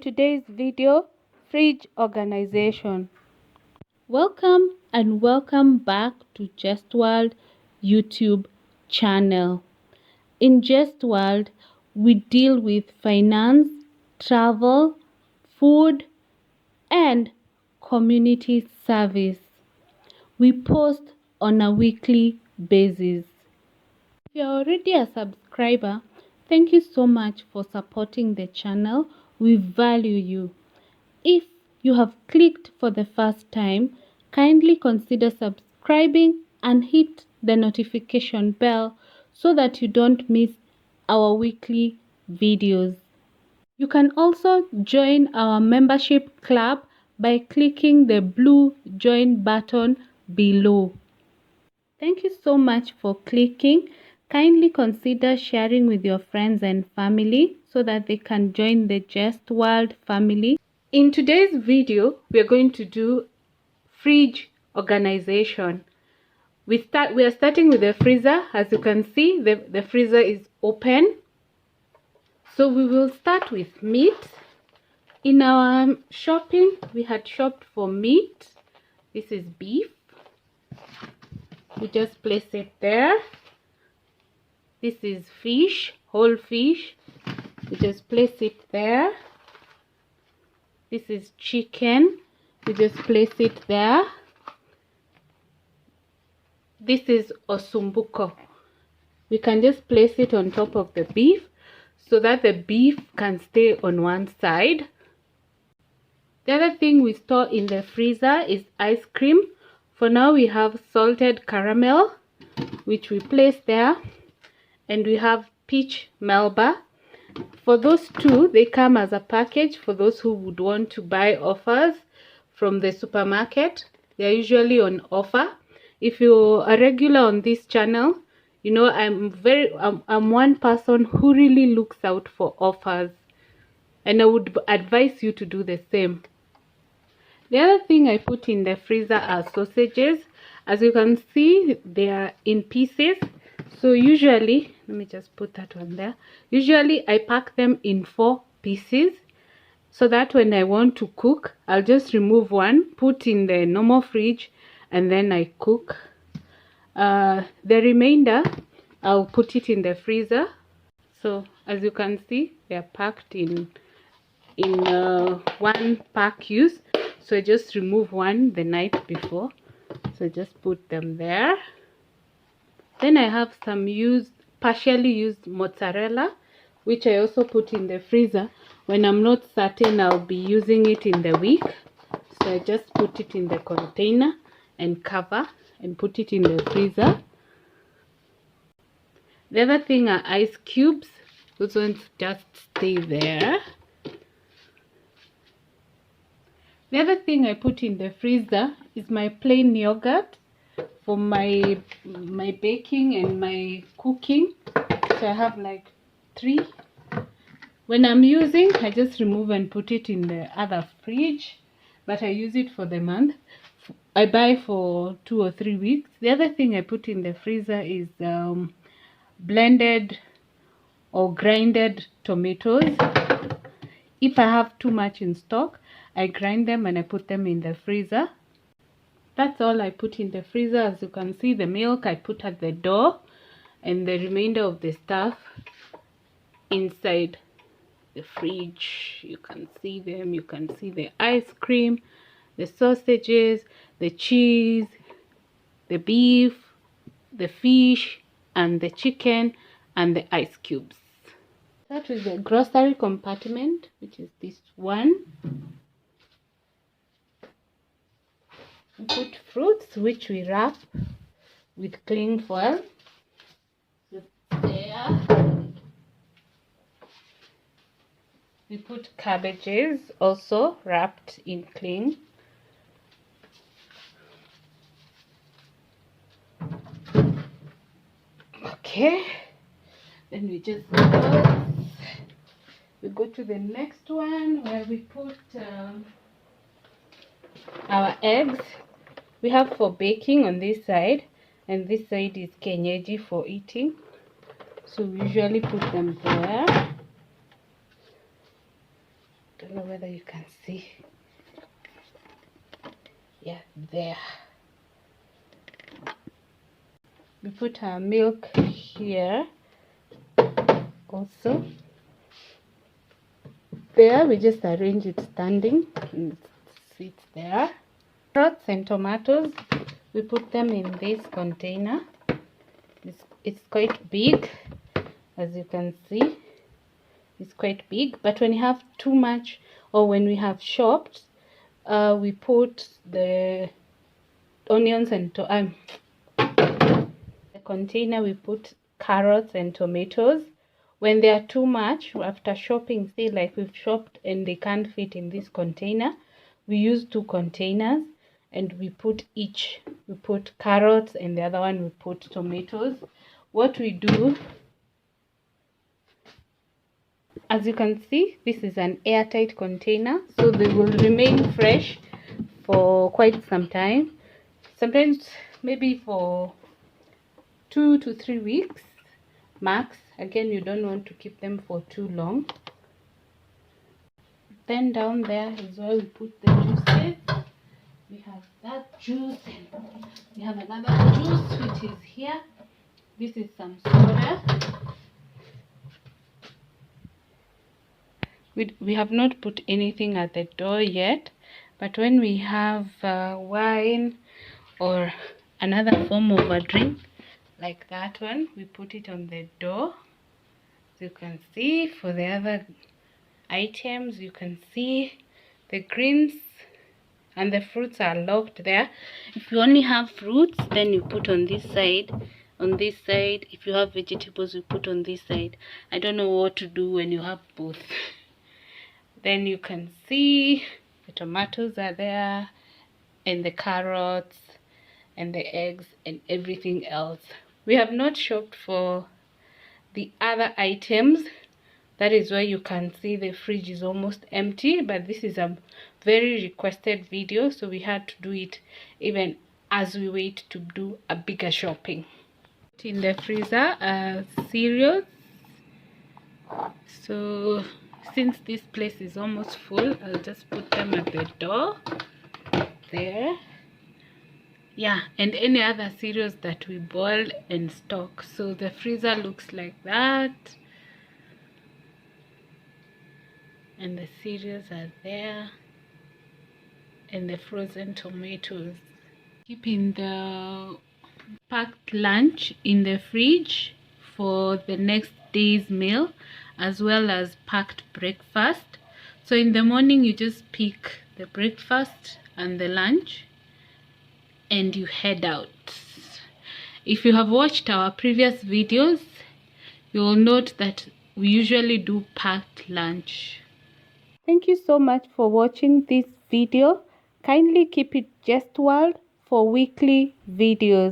today's video, fridge organization. Welcome and welcome back to Just World YouTube channel. In Just World, we deal with finance, travel, food, and community service. We post on a weekly basis. If you're already a subscriber, thank you so much for supporting the channel. We value you. If you have clicked for the first time, kindly consider subscribing and hit the notification bell so that you don't miss our weekly videos. You can also join our membership club by clicking the blue join button below. Thank you so much for clicking. Kindly consider sharing with your friends and family so that they can join the Just World family. In today's video, we are going to do fridge organization. We are starting with the freezer. As you can see, the freezer is open. So we will start with meat. In our shopping, we had shopped for meat. This is beef. We just place it there. This is fish, whole fish. We just place it there. This is chicken. We just place it there. This is osumbuko. We can just place it on top of the beef so that the beef can stay on one side. The other thing we store in the freezer is ice cream. For now, we have salted caramel, which we place there. And we have peach melba. For those two, they come as a package for those who would want to buy offers from the supermarket. They're usually on offer. If you're a regular on this channel, you know I'm one person who really looks out for offers. And I would advise you to do the same. The other thing I put in the freezer are sausages. As you can see, they are in pieces. So usually, let me just put that one there. Usually I pack them in 4 pieces so that when I want to cook, I'll just remove one, put in the normal fridge, and then I cook. The remainder, I'll put it in the freezer. So as you can see, they are packed in one pack use. So I just remove one the night before. So just put them there. Then I have some partially used mozzarella, which I also put in the freezer. When I'm not certain I'll be using it in the week. So I just put it in the container and cover and put it in the freezer. The other thing are ice cubes. Those ones just stay there. The other thing I put in the freezer is my plain yogurt for my baking and my cooking. So I have like 3. When I'm using, I just remove and put it in the other fridge, but I use it for the month. I buy for 2 or 3 weeks. The other thing I put in the freezer is blended or grinded tomatoes. If I have too much in stock, I grind them and I put them in the freezer. That's all I put in the freezer. As you can see, the milk I put at the door and the remainder of the stuff inside the fridge. You can see them. You can see the ice cream, the sausages, the cheese, the beef, the fish, and the chicken, and the ice cubes. That is the grocery compartment, which is this one. We put fruits, which we wrap with cling foil. So there. We put cabbages, also wrapped in cling. Okay. Then we just go to the next one where we put our eggs. We have for baking on this side, and this side is kienyeji for eating. So we usually put them there. Don't know whether you can see. Yeah, there. We put our milk here also. There, we just arrange it standing. It sits there. Carrots and tomatoes, we put them in this container. It's quite big, as you can see. It's quite big, but when you have too much, or when we have chopped, we put the onions and the container, we put carrots and tomatoes. When they are too much, after shopping, say like we've shopped and they can't fit in this container, we use 2 containers, and we put carrots, and the other one we put tomatoes. What we do, as you can see, this is an airtight container, so they will remain fresh for quite some time, sometimes maybe for 2 to 3 weeks max. Again, you don't want to keep them for too long. Then down there is where we put the juices. We have that juice, and we have another juice which is here. This is some soda. We have not put anything at the door yet, but when we have wine or another form of a drink like that one, we put it on the door. As you can see, for the other items, you can see the greens and the fruits are locked there. If you only have fruits, then you put on this side. On this side, if you have vegetables, you put on this side. I don't know what to do when you have both. Then you can see the tomatoes are there, and the carrots, and the eggs, and everything else. We have not shopped for the other items. That is why you can see the fridge is almost empty, but this is a very requested video, so we had to do it even as we wait to do a bigger shopping. In the freezer cereals. So since this place is almost full, I'll just put them at the door there. Yeah, and any other cereals that we boil and stock. So the freezer looks like that, and the cereals are there, and the frozen tomatoes. Keeping the packed lunch in the fridge for the next day's meal, as well as packed breakfast. So in the morning you just pick the breakfast and the lunch and you head out. If you have watched our previous videos, you will note that we usually do packed lunch. Thank you so much for watching this video. Kindly keep it Just World for weekly videos.